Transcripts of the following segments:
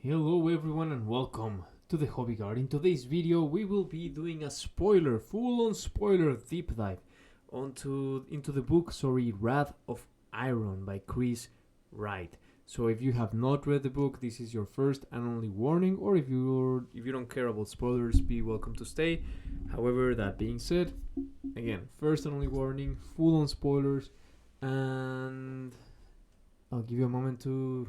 Hello everyone and welcome to the Hobby Guard. In today's video we will be doing a full-on spoiler deep dive into the book Wrath of Iron by Chris Wright. So if you have not read the book, this is your first and only warning, or if you don't care about spoilers, be welcome to stay. However, that being said, again, first and only warning, full-on spoilers, and I'll give you a moment to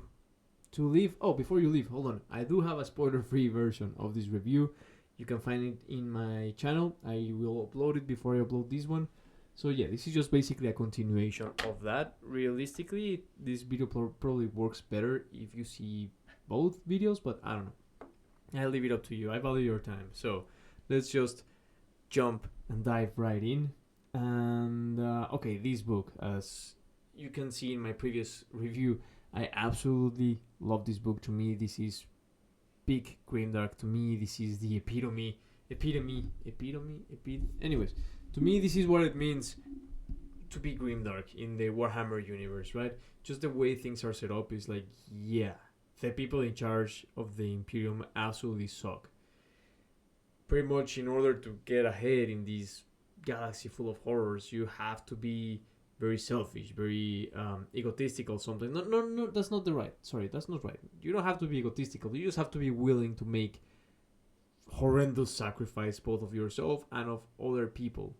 leave. Oh, before you leave, hold on. I do have a spoiler-free version of this review. You can find it in my channel. I will upload it before I upload this one. So yeah, this is just basically a continuation of that. Realistically, this video probably works better if you see both videos, but I don't know. I'll leave it up to you. I value your time. So let's just jump and dive right in. And okay, this book, as you can see in my previous review, I absolutely love this book. To me, this is peak grimdark. To me, this is the epitome. Anyways, to me, this is what it means to be grimdark in the Warhammer universe, right? Just the way things are set up is like, yeah, the people in charge of the Imperium absolutely suck. Pretty much, in order to get ahead in this galaxy full of horrors, you have to be very selfish, very egotistical sometimes. No, that's not right. You don't have to be egotistical. You just have to be willing to make horrendous sacrifice both of yourself and of other people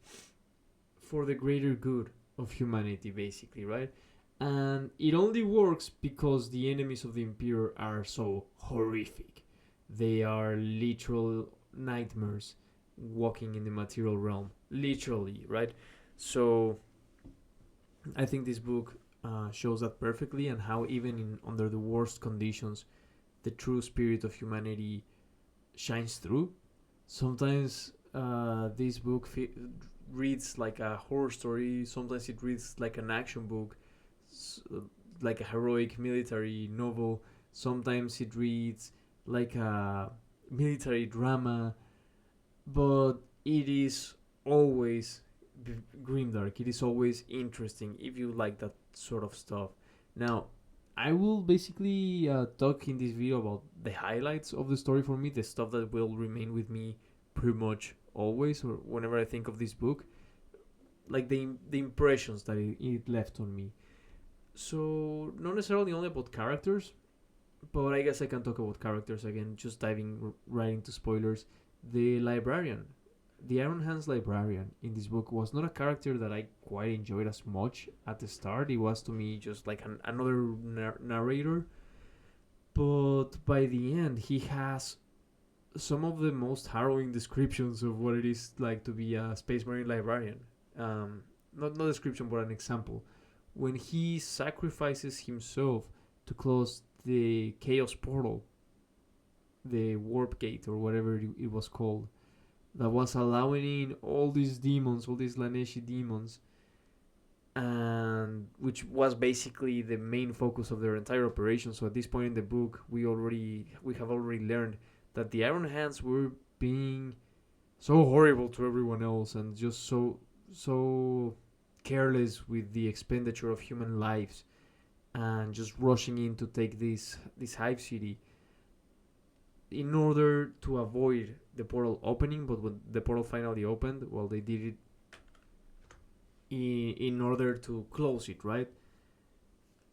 for the greater good of humanity, basically, right? And it only works because the enemies of the Emperor are so horrific. They are literal nightmares walking in the material realm, literally, right? So I think this book shows that perfectly, and how even under the worst conditions, the true spirit of humanity shines through. Sometimes this book reads like a horror story. Sometimes it reads like an action book, like a heroic military novel. Sometimes it reads like a military drama, but it is always grimdark. It is always interesting if you like that sort of stuff. Now, I will basically talk in this video about the highlights of the story for me, the stuff that will remain with me pretty much always, or whenever I think of this book, like the impressions that it left on me. So not necessarily only about characters, but I guess I can talk about characters again, just diving right into spoilers. The librarian, the Iron Hands librarian in this book, was not a character that I quite enjoyed as much at the start. It was to me just like another narrator. But by the end, he has some of the most harrowing descriptions of what it is like to be a Space Marine librarian. Not description, but an example. When he sacrifices himself to close the Chaos Portal, the Warp Gate, or whatever it was called, that was allowing in all these demons, all these Slaanesh demons, and which was basically the main focus of their entire operation. So at this point in the book, we have already learned that the Iron Hands were being so horrible to everyone else, and just so careless with the expenditure of human lives, and just rushing in to take this hive city in order to avoid the portal opening. But when the portal finally opened, well, they did it in order to close it, right?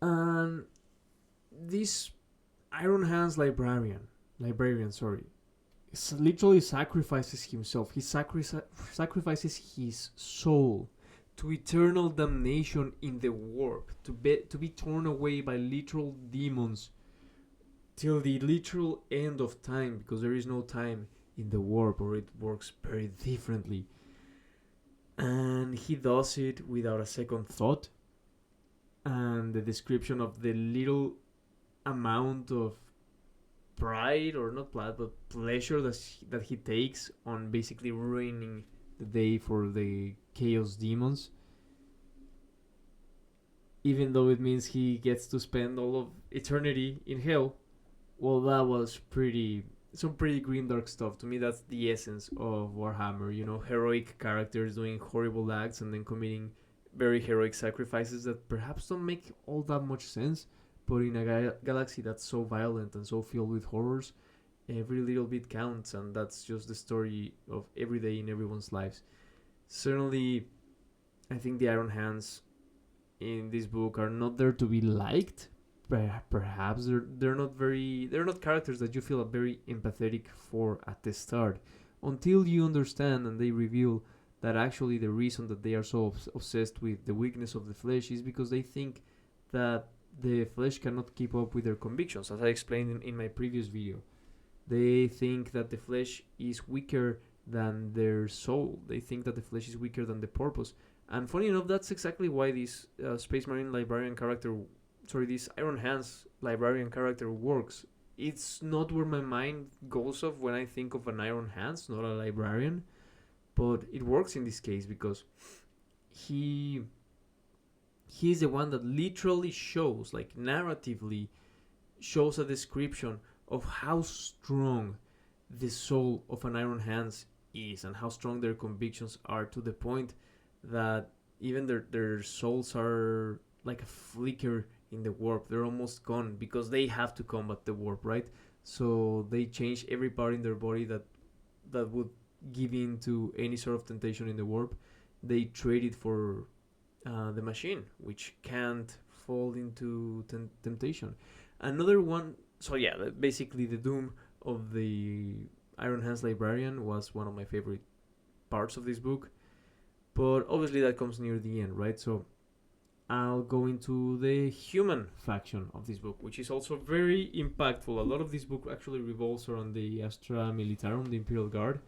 And this Iron Hands librarian, literally sacrifices himself. He sacrifices his soul to eternal damnation in the warp, to be torn away by literal demons till the literal end of time, because there is no time in the warp, or it works very differently. And he does it without a second thought. And the description of the little amount of pride, or not pride, but pleasure that he takes on basically ruining the day for the Chaos demons, even though it means he gets to spend all of eternity in hell. Well, that was some pretty grimdark stuff. To me, that's the essence of Warhammer. Heroic characters doing horrible acts and then committing very heroic sacrifices that perhaps don't make all that much sense, But in a galaxy that's so violent and so filled with horrors, every little bit counts, and that's just the story of every day in everyone's lives. Certainly, I think the Iron Hands in this book are not there to be liked. Perhaps they're not characters that you feel very empathetic for at the start, until you understand and they reveal that actually the reason that they are so obsessed with the weakness of the flesh is because they think that the flesh cannot keep up with their convictions, as I explained in my previous video. They think that the flesh is weaker than their soul. They think that the flesh is weaker than the purpose. And funny enough, that's exactly why this Space Marine librarian character, this Iron Hands librarian character works. It's not where my mind goes off when I think of an Iron Hands, not a librarian. But it works in this case because he's the one that literally shows, like narratively, shows a description of how strong the soul of an Iron Hands is and how strong their convictions are, to the point that even their souls are like a flicker in the warp. They're almost gone because they have to combat the warp, right? So they change every part in their body that would give in to any sort of temptation in the warp. They trade it for the machine, which can't fall into temptation. Another one, so yeah, basically the doom of the Iron Hands librarian was one of my favorite parts of this book, but obviously that comes near the end, right? So I'll go into the human faction of this book, which is also very impactful. A lot of this book actually revolves around the Astra Militarum, the Imperial Guard,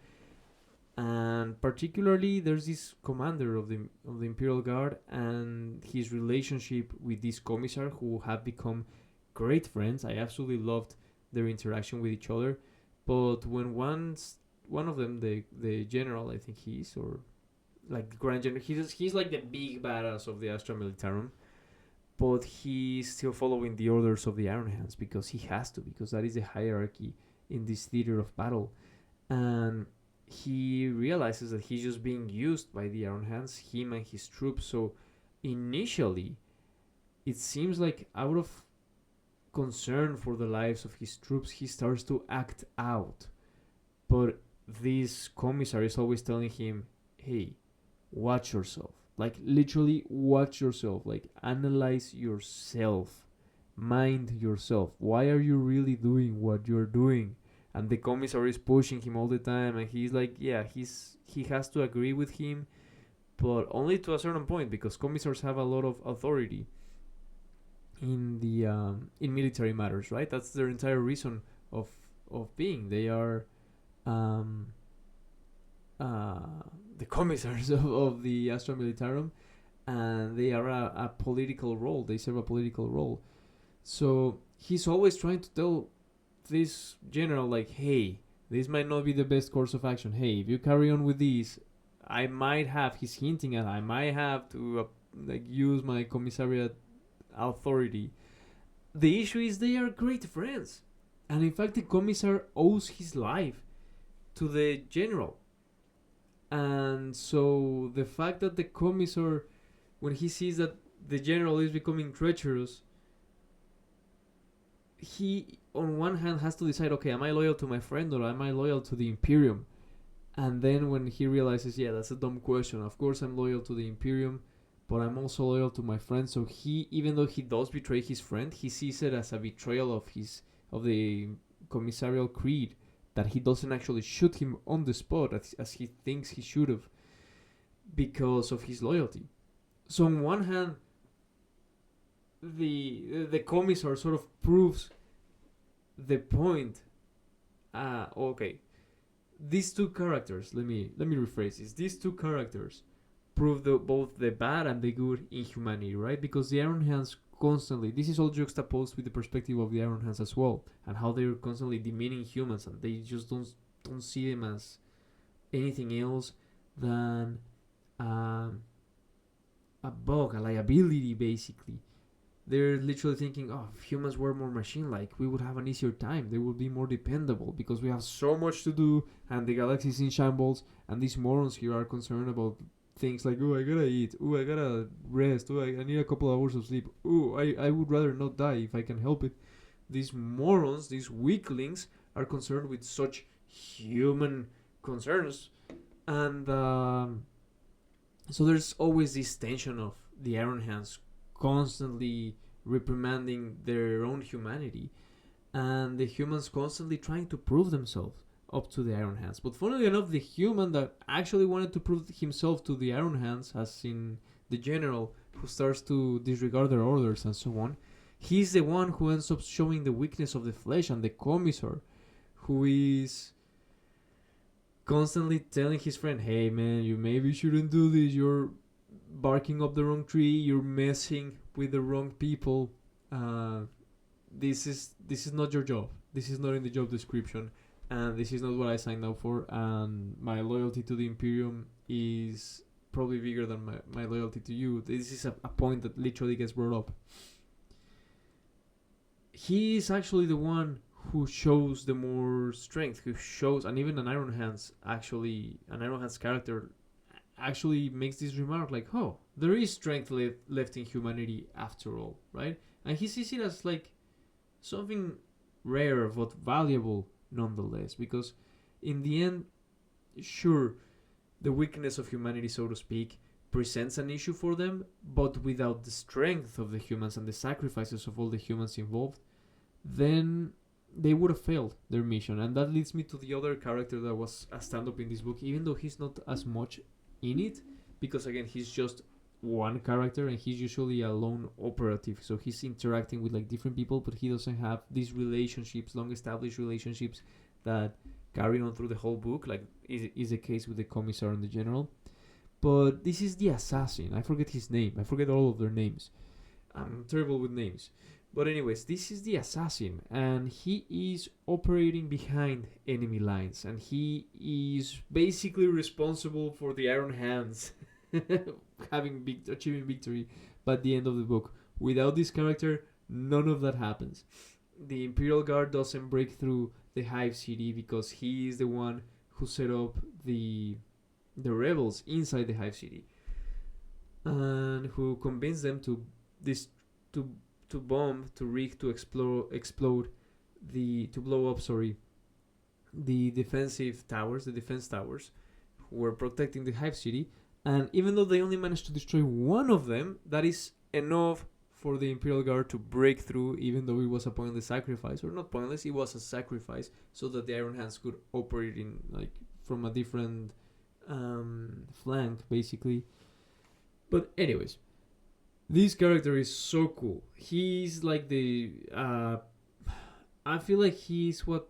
and particularly there's this commander of the Imperial Guard and his relationship with this commissar, who have become great friends. I absolutely loved their interaction with each other. But when one of them, the general, I think he is, or like the Grand General, he's like the big badass of the Astra Militarum, but he's still following the orders of the Iron Hands because he has to, because that is the hierarchy in this theater of battle. And he realizes that he's just being used by the Iron Hands, him and his troops. So initially, it seems like out of concern for the lives of his troops, he starts to act out. But this commissar is always telling him, hey, watch yourself. Like, literally watch yourself. Like, analyze yourself. Mind yourself. Why are you really doing what you're doing? And the commissar is pushing him all the time, and he's like, yeah, he has to agree with him, but only to a certain point, because commissars have a lot of authority in the in military matters, right? That's their entire reason of being. They are the commissars of the Astra Militarum, and they are a political role. They serve a political role. So he's always trying to tell this general, like, hey, this might not be the best course of action. Hey, if you carry on with this, I might have to like use my commissariat authority. The issue is they are great friends, and in fact the commissar owes his life to the general. And so the fact that the commissar, when he sees that the general is becoming treacherous, he on one hand has to decide, okay, am I loyal to my friend or am I loyal to the Imperium? And then when he realizes, yeah, that's a dumb question, of course I'm loyal to the Imperium, but I'm also loyal to my friend. So he, even though he does betray his friend, he sees it as a betrayal of the commissarial creed, that he doesn't actually shoot him on the spot as he thinks he should have, because of his loyalty. So on one hand, the commissar sort of proves the point. Okay, these two characters, let me rephrase this. These two characters prove both the bad and the good in humanity, right? Because the Iron Hands constantly, this is all juxtaposed with the perspective of the Iron Hands as well, and how they're constantly demeaning humans, and they just don't see them as anything else than a bug, a liability, basically. They're literally thinking, oh, if humans were more machine-like, we would have an easier time. They would be more dependable because we have so much to do and the galaxy is in shambles, and these morons here are concerned about things like, oh, I gotta eat, oh, I gotta rest, oh, I need a couple hours of sleep, oh, I would rather not die if I can help it. These morons, these weaklings, are concerned with such human concerns. And so there's always this tension of the Iron Hands constantly reprimanding their own humanity, and the humans constantly trying to prove themselves up to the Iron Hands. But funnily enough, the human that actually wanted to prove himself to the Iron Hands, as in the general who starts to disregard their orders and so on, he's the one who ends up showing the weakness of the flesh, and the commissar, who is constantly telling his friend, hey man, you maybe shouldn't do this, you're barking up the wrong tree, you're messing with the wrong people, this is not your job, this is not in the job description, and this is not what I signed up for, and my loyalty to the Imperium is probably bigger than my loyalty to you. This is a point that literally gets brought up. He is actually the one who shows the more strength, who shows, and even an Iron Hands character actually makes this remark like, oh, there is strength left in humanity after all, right? And he sees it as like something rare but valuable nonetheless, because in the end, sure, the weakness of humanity, so to speak, presents an issue for them, but without the strength of the humans and the sacrifices of all the humans involved, then they would have failed their mission. And that leads me to the other character that was a stand-up in this book, even though he's not as much in it, because again, he's just one character and he's usually a lone operative, so he's interacting with like different people, but he doesn't have these relationships, long established relationships that carry on through the whole book, like is the case with the commissar and the general. But this is the assassin. I forget his name. I forget all of their names. I'm terrible with names. But anyways, this is the assassin, and he is operating behind enemy lines, and he is basically responsible for the Iron Hands achieving victory by the end of the book. Without this character, none of that happens. The Imperial Guard doesn't break through the Hive City because he is the one who set up the rebels inside the Hive City, and who convinced them to bomb, to rig, to explode to blow up, the defense towers who were protecting the Hive City. And even though they only managed to destroy one of them, that is enough for the Imperial Guard to break through, even though it was a pointless sacrifice, or not pointless, it was a sacrifice, so that the Iron Hands could operate in like from a different flank, basically. But anyways, this character is so cool. He's like the I feel like he's what's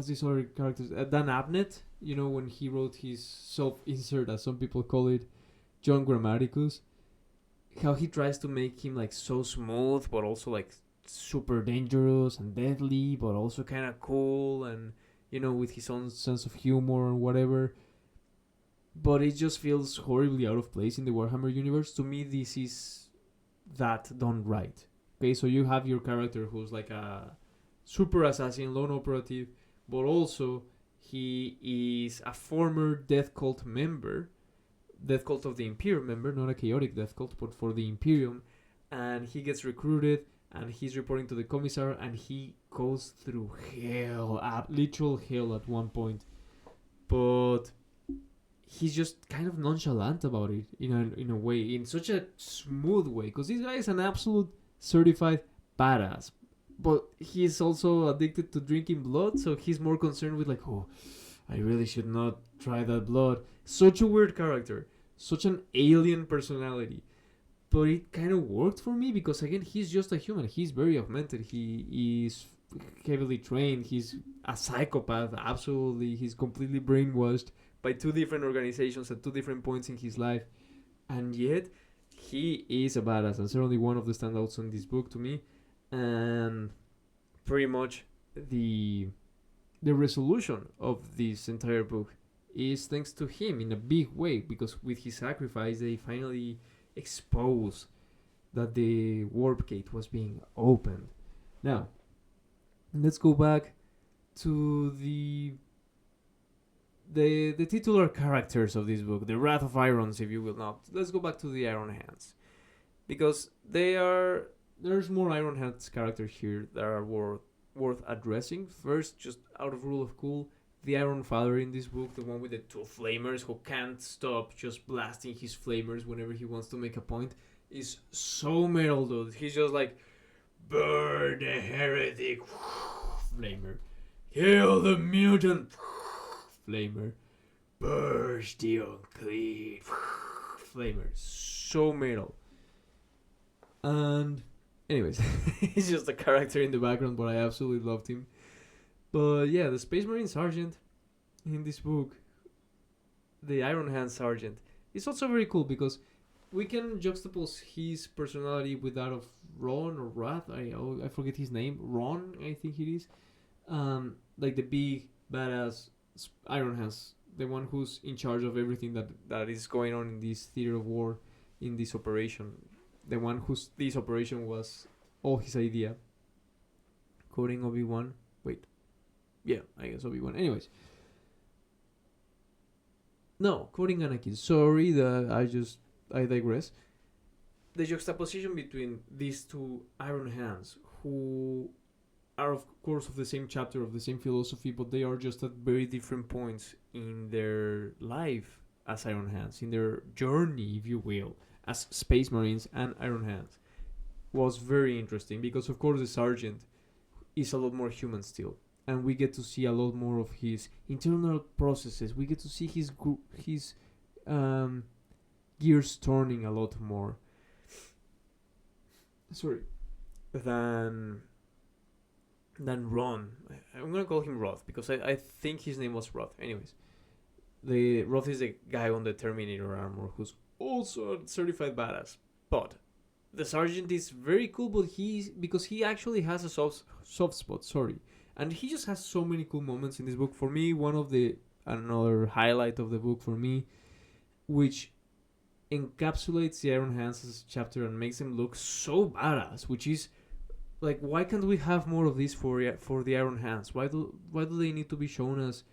this other character? Dan Abnett, you know, when he wrote his self-insert, as some people call it, John Grammaticus. How he tries to make him like so smooth, but also like super dangerous and deadly, but also kind of cool, and you know, with his own sense of humor and whatever. But it just feels horribly out of place in the Warhammer universe. To me, this is that done right. Okay, so you have your character who's like a super assassin, lone operative, but also he is a former Death Cult member, Death Cult of the Imperium member, not a chaotic Death Cult, but for the Imperium, and he gets recruited, and he's reporting to the Commissar, and he goes through hell, literal hell at one point, but he's just kind of nonchalant about it in a way, in such a smooth way, because this guy is an absolute certified badass, but he's also addicted to drinking blood, so he's more concerned with like, oh, I really should not try that blood. Such a weird character, such an alien personality, but it kind of worked for me because again, he's just a human. He's very augmented. He is heavily trained. He's a psychopath, absolutely. He's completely brainwashed by two different organizations at two different points in his life, and yet he is a badass, and certainly one of the standouts in this book to me. And pretty much the resolution of this entire book is thanks to him in a big way, because with his sacrifice they finally exposed that the warp gate was being opened. Now let's go back to the titular characters of this book, the Wrath of Irons, if you will not. Let's go back to the Iron Hands, because there's more Iron Hands characters here that are worth addressing. First, just out of rule of cool, the Iron Father in this book, the one with the two flamers who can't stop just blasting his flamers whenever he wants to make a point, is so metal, dude. He's just like, burn the heretic, flamer. Kill the mutant, flamer. Burst the unclean, flamer. So metal. And anyways, he's just a character in the background, but I absolutely loved him. But yeah, the Space Marine Sergeant in this book, the Iron Hand Sergeant, is also very cool because we can juxtapose his personality with that of Ron or Wrath. I forget his name. Ron, I think it is. Like the big badass Iron Hands, the one who's in charge of everything that is going on in this theater of war, in this operation. The one whose this operation was all his idea. Quoting Obi-Wan. Wait. Yeah, I guess Obi-Wan. Anyways. No, quoting Anakin. Sorry, I digress. The juxtaposition between these two Iron Hands, who are of course of the same chapter, of the same philosophy, but they are just at very different points in their life as Iron Hands, in their journey, if you will, as Space Marines and Iron Hands, was very interesting because of course the Sergeant is a lot more human still, and we get to see a lot more of his internal processes. We get to see his gears turning a lot more. Than Ron. I'm gonna call him Roth because I think his name was Roth. Anyways, the Roth is the guy on the Terminator armor who's also a certified badass. But the Sergeant is very cool, but because he actually has a soft spot. And he just has so many cool moments in this book. For me, another highlight of the book for me, which encapsulates the Iron Hands as a chapter and makes them look so badass, which is like, why can't we have more of this for the Iron Hands? Why do they need to be shown as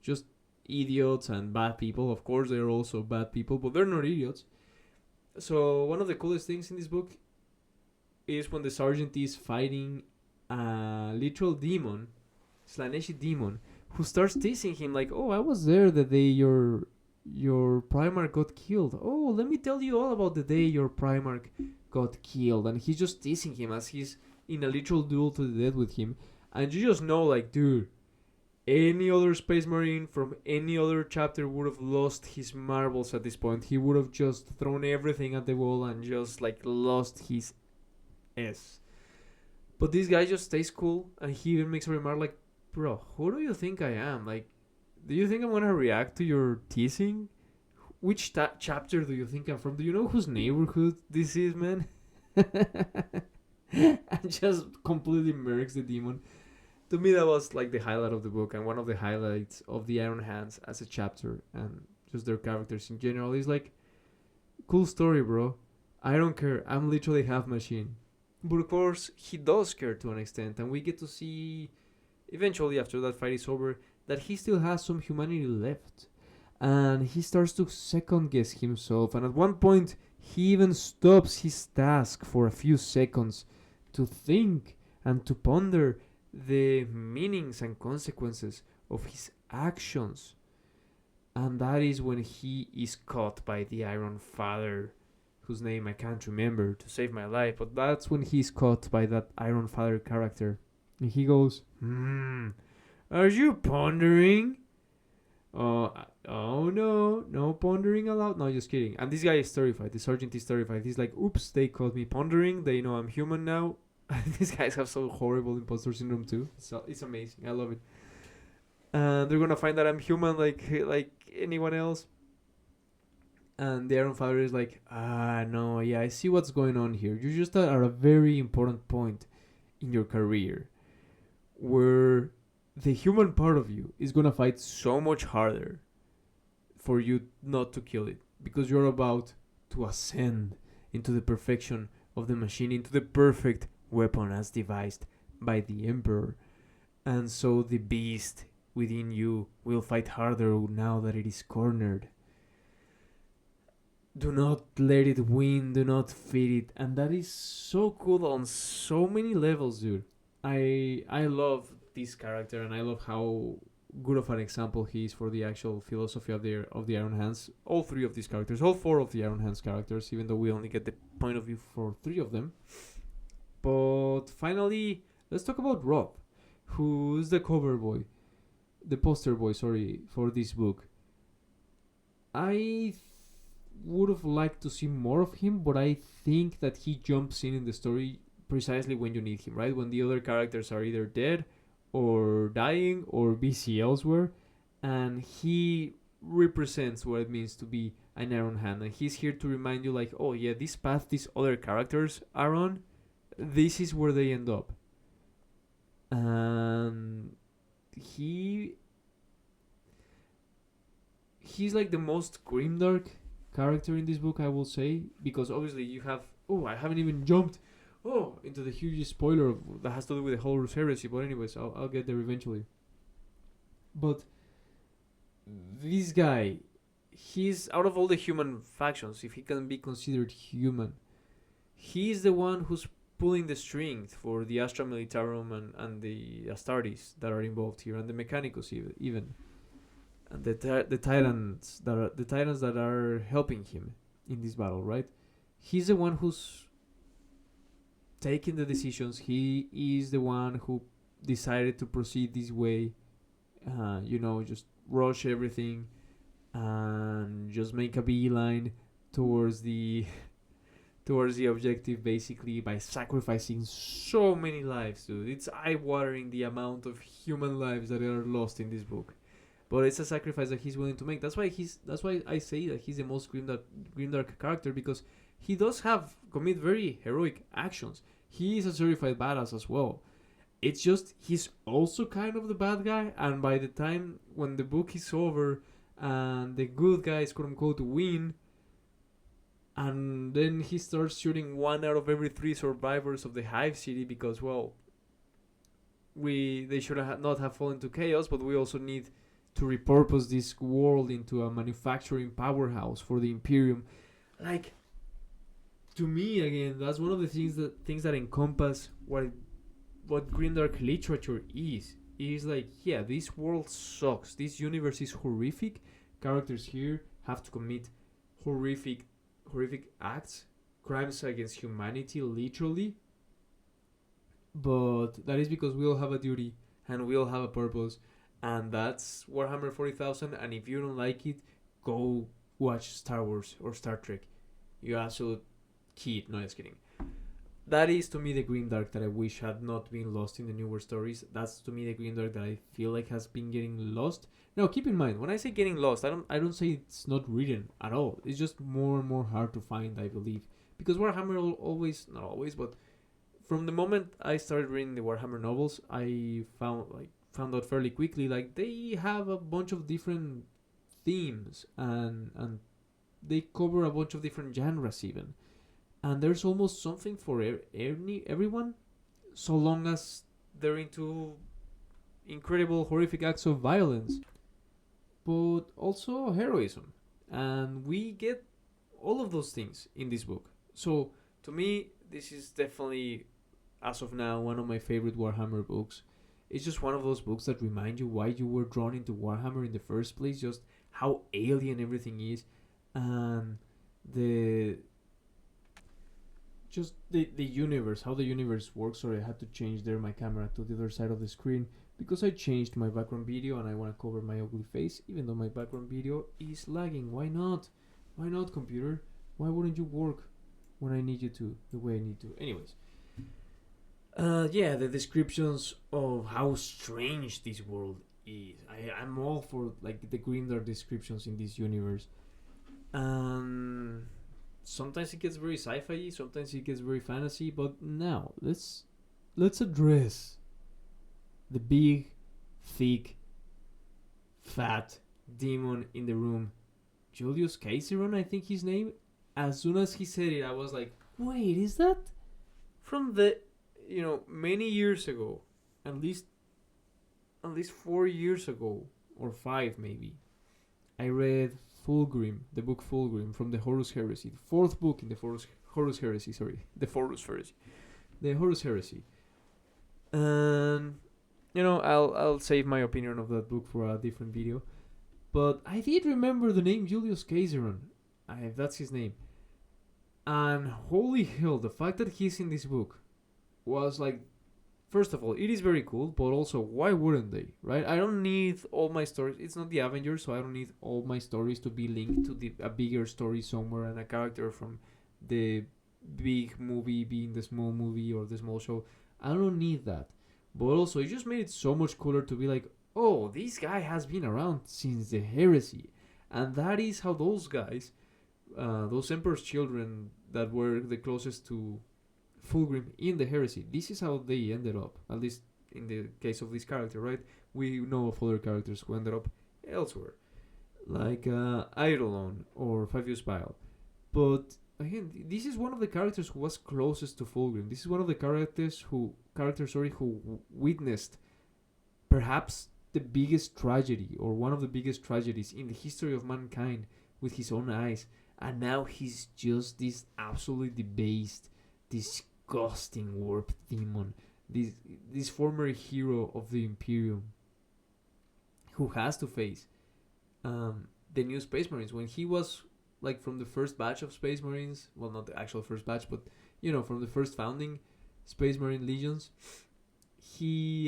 just idiots and bad people? Of course, they're also bad people, but they're not idiots. So one of the coolest things in this book is when the Sergeant is fighting a literal demon, Slaanesh demon, who starts teasing him like, "Oh, I was there the day your Primarch got killed. Oh, let me tell you all about the day your Primarch got killed." And he's just teasing him as he's in a literal duel to the death with him. And you just know, like, dude, any other Space Marine from any other chapter would have lost his marbles at this point. He would have just thrown everything at the wall and just, like, lost his S. But this guy just stays cool, and he even makes a remark like, "Bro, who do you think I am? Like, do you think I'm gonna react to your teasing? Which chapter do you think I'm from? Do you know whose neighborhood this is, man?" And just completely murks the demon. To me, that was like the highlight of the book, and one of the highlights of the Iron Hands as a chapter, and just their characters in general. Is like, cool story, bro. I don't care. I'm literally half machine. But of course, he does care to an extent, and we get to see, eventually after that fight is over, that he still has some humanity left. And he starts to second guess himself, and at one point, he even stops his task for a few seconds to think and to ponder the meanings and consequences of his actions. And that is when he is caught by the Iron Father, whose name I can't remember to save my life, but that's when he's caught by that Iron Father character. And he goes, "Are you pondering?" Oh no pondering allowed. No, just kidding. And this guy is terrified. The Sergeant is terrified. He's like, "Oops, they caught me pondering. They know I'm human now." These guys have so horrible imposter syndrome too. So it's amazing. I love it. And they're gonna find that I'm human like anyone else. And the Iron Father is like, no, yeah, I see what's going on here. You just are at a very important point in your career where the human part of you is gonna fight so much harder for you not to kill it, because you're about to ascend into the perfection of the machine, into the perfect weapon as devised by the Emperor. And so the beast within you will fight harder now that it is cornered. Do not let it win, do not feed it. And that is so cool on so many levels, dude. I love this character, and I love how good of an example he is for the actual philosophy of the Iron Hands. All three of these characters, all four of the Iron Hands characters, even though we only get the point of view for three of them. But finally, let's talk about Rob, who's the cover boy, the poster boy, sorry, for this book. I would have liked to see more of him, but I think that he jumps in the story precisely when you need him, right? When the other characters are either dead or dying or busy elsewhere, and he represents what it means to be an Iron Hand, and he's here to remind you, like, oh yeah, this path these other characters are on, this is where they end up. And he's like the most grimdark character in this book, I will say, because obviously you have, oh, I haven't even jumped into the huge spoiler that has to do with the Horus Heresy, but anyways, I'll get there eventually. But this guy, he's out of all the human factions, if he can be considered human, he's the one who's pulling the strings for the Astra Militarum and the Astartes that are involved here, and the Mechanicus even. And the titans that are helping him in this battle, right? He's the one who's taking the decisions. He is the one who decided to proceed this way. Just rush everything and just make a beeline towards the objective, basically, by sacrificing so many lives, dude. It's eye-watering the amount of human lives that are lost in this book. But it's a sacrifice that he's willing to make. That's why I say that he's the most grimdark character, because he does commit very heroic actions. He is a certified badass as well. It's just he's also kind of the bad guy, and by the time when the book is over and the good guys, quote unquote, win, and then he starts shooting 1 out of every 3 survivors of the Hive City because, well, they should not have fallen to chaos, but we also need to repurpose this world into a manufacturing powerhouse for the Imperium. Like, to me, again, that's one of the things that encompass what grimdark literature is. It is like, yeah, this world sucks. This universe is horrific. Characters here have to commit horrific acts, crimes against humanity, literally. But that is because we all have a duty and we all have a purpose. And that's Warhammer 40,000. And if you don't like it, go watch Star Wars or Star Trek. You absolute kid. No, just kidding. That is, to me, the grimdark that I wish had not been lost in the newer stories. That's, to me, the grimdark that I feel like has been getting lost. Now, keep in mind, when I say getting lost, I don't say it's not written at all. It's just more and more hard to find, I believe. Because Warhammer always, not always, but from the moment I started reading the Warhammer novels, I found out fairly quickly, like, they have a bunch of different themes and they cover a bunch of different genres even, and there's almost something for everyone, so long as they're into incredible horrific acts of violence, but also heroism, and we get all of those things in this book. So to me, this is definitely, as of now, one of my favorite Warhammer books. It's just one of those books that remind you why you were drawn into Warhammer in the first place, just how alien everything is, and the universe, how the universe works. Sorry, I had to change my camera to the other side of the screen because I changed my background video and I want to cover my ugly face, even though my background video is lagging. Why not? Why not, computer? Why wouldn't you work when I need you to, the way I need to? Anyways. The descriptions of how strange this world is. I'm all for, like, the grimdark descriptions in this universe. Sometimes it gets very sci-fi, sometimes it gets very fantasy, but now let's address the big, thick, fat demon in the room. Julius Caesar, I think his name. As soon as he said it, I was like, wait, is that from the many years ago, at least at least 4 years ago, or 5 maybe, I read Fulgrim, the book Fulgrim from the Horus Heresy, the fourth book in the Horus Heresy. Sorry, the Horus Heresy. And I'll save my opinion of that book for a different video. But I did remember the name Julius Caesar. That's his name. And holy hell, the fact that he's in this book was like, first of all, it is very cool, but also, why wouldn't they, right? I don't need all my stories. It's not the Avengers, so I don't need all my stories to be linked to a bigger story somewhere and a character from the big movie being the small movie or the small show. I don't need that. But also, it just made it so much cooler to be like, oh, this guy has been around since the heresy. And that is how those guys, those Emperor's children that were the closest to Fulgrim in the heresy, this is how they ended up, at least in the case of this character, right? We know of other characters who ended up elsewhere, like Eidolon or Fabius Bile. But again, this is one of the characters who was closest to Fulgrim. This is one of the characters who witnessed perhaps the biggest tragedy, or one of the biggest tragedies in the history of mankind, with his own eyes. And now he's just this absolutely debased, disgusting warped demon, this former hero of the Imperium, who has to face the new Space Marines. When he was like from the first batch of Space Marines, well, not the actual first batch, but from the first founding Space Marine legions, he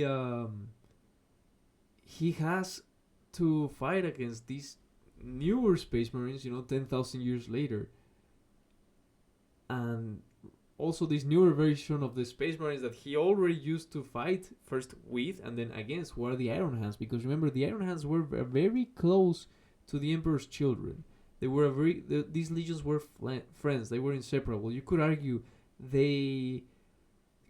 has to fight against these newer Space Marines, 10,000 years later. And also this newer version of the Space Marines that he already used to fight first with and then against, who are the Iron Hands. Because remember, the Iron Hands were very close to the Emperor's children. They were these legions were friends. They were inseparable. You could argue they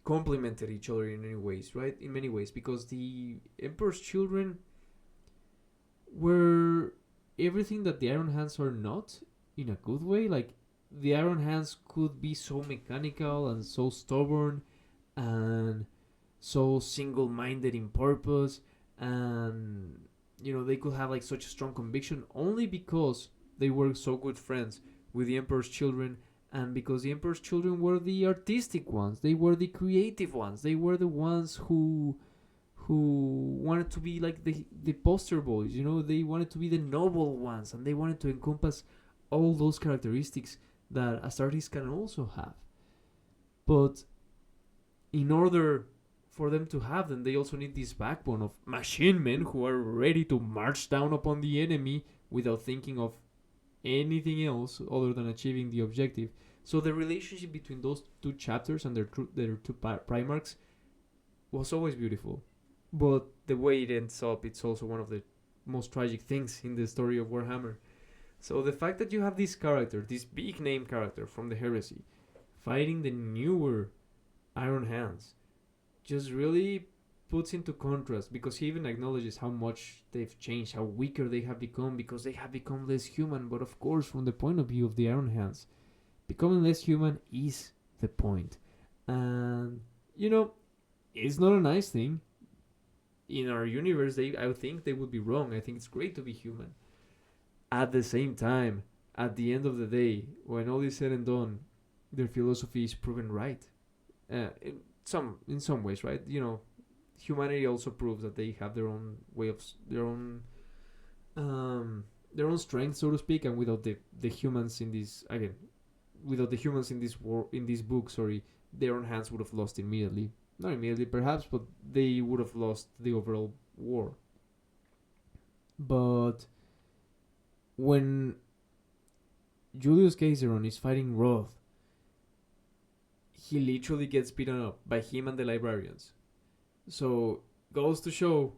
complemented each other in many ways, right? In many ways, because the Emperor's children were everything that the Iron Hands are not, in a good way. Like, the Iron Hands could be so mechanical and so stubborn and so single-minded in purpose, and they could have like such a strong conviction only because they were so good friends with the Emperor's children, and because the Emperor's children were the artistic ones, they were the creative ones, they were the ones who wanted to be like the poster boys, they wanted to be the noble ones, and they wanted to encompass all those characteristics that Astartes can also have. But in order for them to have them, they also need this backbone of machine men who are ready to march down upon the enemy without thinking of anything else other than achieving the objective. So the relationship between those two chapters and their two primarchs was always beautiful. But the way it ends up, it's also one of the most tragic things in the story of Warhammer. So the fact that you have this character, this big name character from the heresy, fighting the newer Iron Hands, just really puts into contrast, because he even acknowledges how much they've changed, how weaker they have become, because they have become less human. But of course, from the point of view of the Iron Hands, becoming less human is the point. And, it's not a nice thing. In our universe, I think they would be wrong. I think it's great to be human. At the same time, at the end of the day, when all is said and done, their philosophy is proven right. In some ways, right? Humanity also proves that they have their own way of their own strength, so to speak, and without the humans in this book, sorry, their own hands would have lost immediately. Not immediately, perhaps, but they would have lost the overall war. But when Julius Caesar is fighting Roth, he literally gets beaten up by him and the librarians. So, goes to show,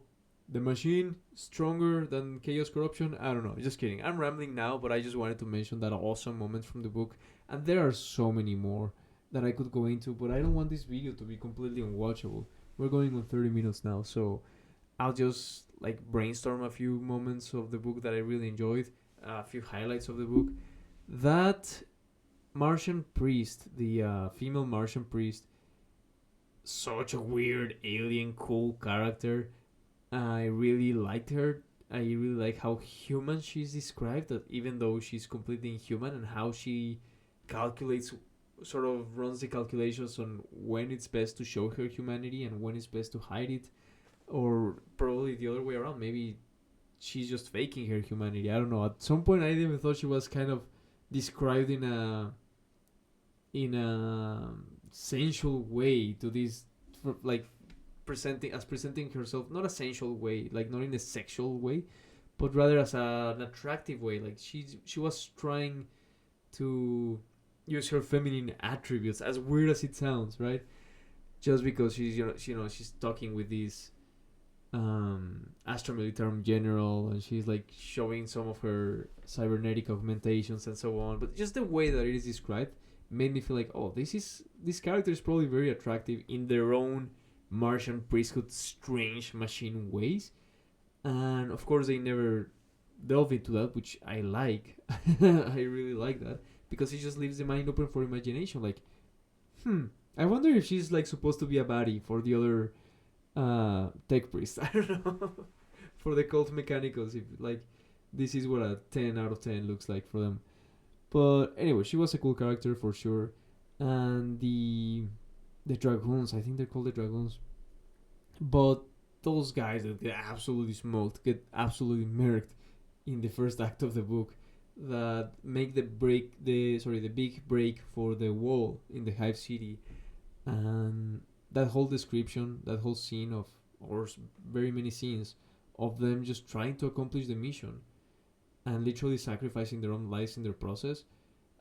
the machine stronger than Chaos Corruption? I don't know, just kidding. I'm rambling now, but I just wanted to mention that awesome moment from the book. And there are so many more that I could go into, but I don't want this video to be completely unwatchable. We're going on 30 minutes now, so I'll just brainstorm a few moments of the book that I really enjoyed, a few highlights of the book. That Martian priest, the female Martian priest, such a weird alien cool character, I really liked her. I really like how human she's described. That even though she's completely inhuman, and how she calculates, sort of runs the calculations on when it's best to show her humanity and when it's best to hide it, or probably the other way around. Maybe she's just faking her humanity. I don't know. At some point, I even thought she was kind of described in a sensual way to this, like presenting herself, not a sensual way, like not in a sexual way, but rather as an attractive way. Like she was trying to use her feminine attributes, as weird as it sounds, right? Just because she's talking with this Astra Militarum general, and she's like showing some of her cybernetic augmentations and so on. But just the way that it is described made me feel like, oh, this character is probably very attractive in their own Martian priesthood strange machine ways. And of course they never delve into that, which I like. I really like that, because it just leaves the mind open for imagination. Like, I wonder if she's like supposed to be a baddie for the other tech priest. I don't know. For the cult mechanicals, if like this is what a 10 out of 10 looks like for them. But anyway, she was a cool character for sure. And the dragoons, I think they're called the dragoons. But those guys that get absolutely smoked, get absolutely murked in the first act of the book, that make the big break for the wall in the Hive City. And that whole description, that whole scene of, or very many scenes of them just trying to accomplish the mission and literally sacrificing their own lives in their process.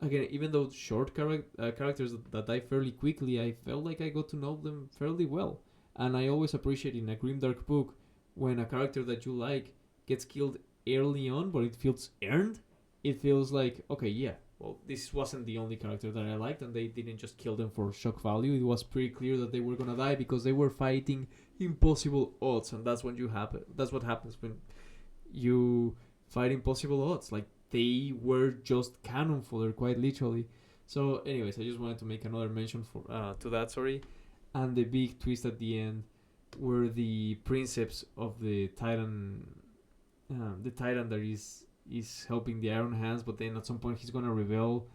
Again, even though short characters that die fairly quickly, I felt like I got to know them fairly well. And I always appreciate in a grimdark book when a character that you like gets killed early on, but it feels earned. It feels like, okay, yeah, well, this wasn't the only character that I liked, and they didn't just kill them for shock value. It was pretty clear that they were gonna die because they were fighting impossible odds, and that's when that's what happens when you fight impossible odds. Like, they were just cannon fodder, quite literally. So, anyways, I just wanted to make another mention to that. Sorry, and the big twist at the end, where the princeps of the Titan that is helping the Iron Hands, but then at some point he's gonna rebel,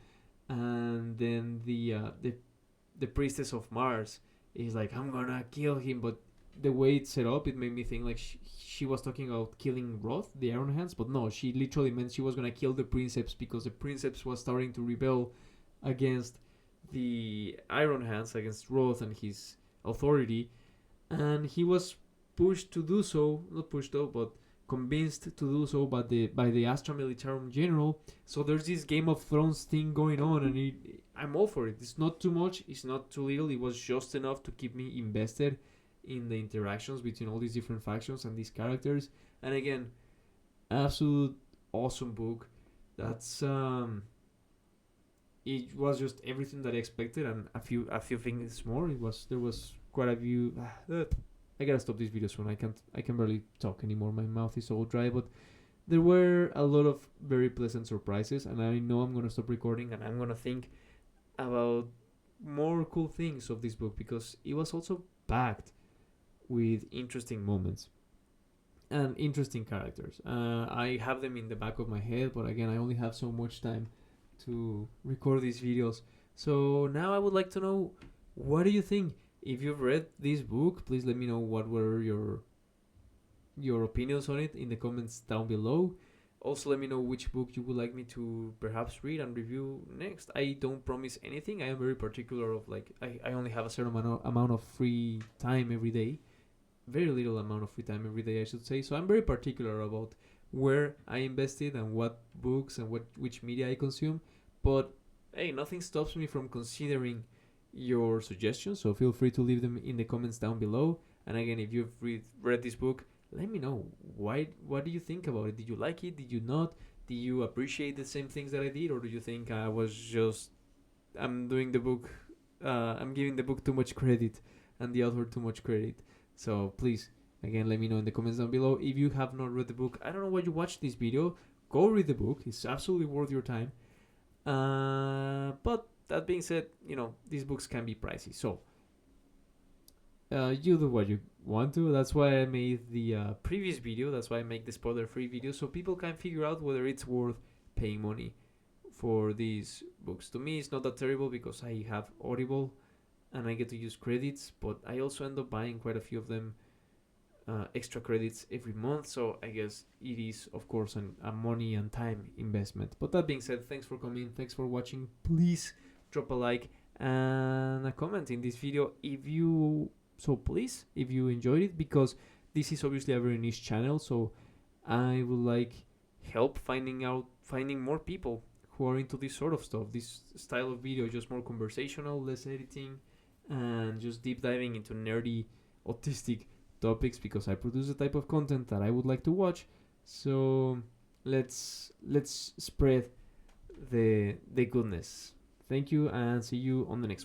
and then the priestess of Mars is like, I'm gonna kill him. But the way it's set up, it made me think like she was talking about killing Roth, the Iron Hands, but no, she literally meant she was gonna kill the princeps, because the princeps was starting to rebel against the Iron Hands, against Roth and his authority, and he was pushed to do so, not pushed though, but convinced to do so by the Astra Militarum general. So there's this Game of Thrones thing going on, and I'm all for it. It's not too much, it's not too little. It was just enough to keep me invested in the interactions between all these different factions and these characters. And again, absolute awesome book. That's it was just everything that I expected, and a few things more. There was quite a few. I gotta stop this video soon. I can barely talk anymore. My mouth is all dry. But there were a lot of very pleasant surprises, and I know I'm gonna stop recording and I'm gonna think about more cool things of this book, because it was also packed with interesting moments and interesting characters. I have them in the back of my head, but again, I only have so much time to record these videos. So now I would like to know, what do you think? If you've read this book, please let me know what were your opinions on it in the comments down below. Also, let me know which book you would like me to perhaps read and review next. I don't promise anything. I am very particular of like, I only have a certain amount of free time every day. Very little amount of free time every day, I should say. So I'm very particular about where I invested and what books and which media I consume. But hey, nothing stops me from considering your suggestions, so feel free to leave them in the comments down below. And again, if you've read this book, let me know what do you think about it. Did you like it? Did you not? Do you appreciate the same things that I did, or do you think I'm giving the book too much credit and the author too much credit? So please, again, let me know in the comments down below. If you have not read the book, I don't know why you watched this video. Go read the book. It's absolutely worth your time. But that being said, these books can be pricey. So you do what you want to. That's why I made the previous video. That's why I make the spoiler-free video, so people can figure out whether it's worth paying money for these books. To me, it's not that terrible because I have Audible and I get to use credits, but I also end up buying quite a few of them, extra credits every month. So I guess it is, of course, a money and time investment. But that being said, thanks for coming. Thanks for watching. Please drop a like and a comment in this video if you enjoyed it, because this is obviously a very niche channel, so I would like help finding more people who are into this sort of stuff, this style of video, just more conversational, less editing, and just deep diving into nerdy, autistic topics, because I produce the type of content that I would like to watch. So let's spread the goodness. Thank you, and see you on the next one.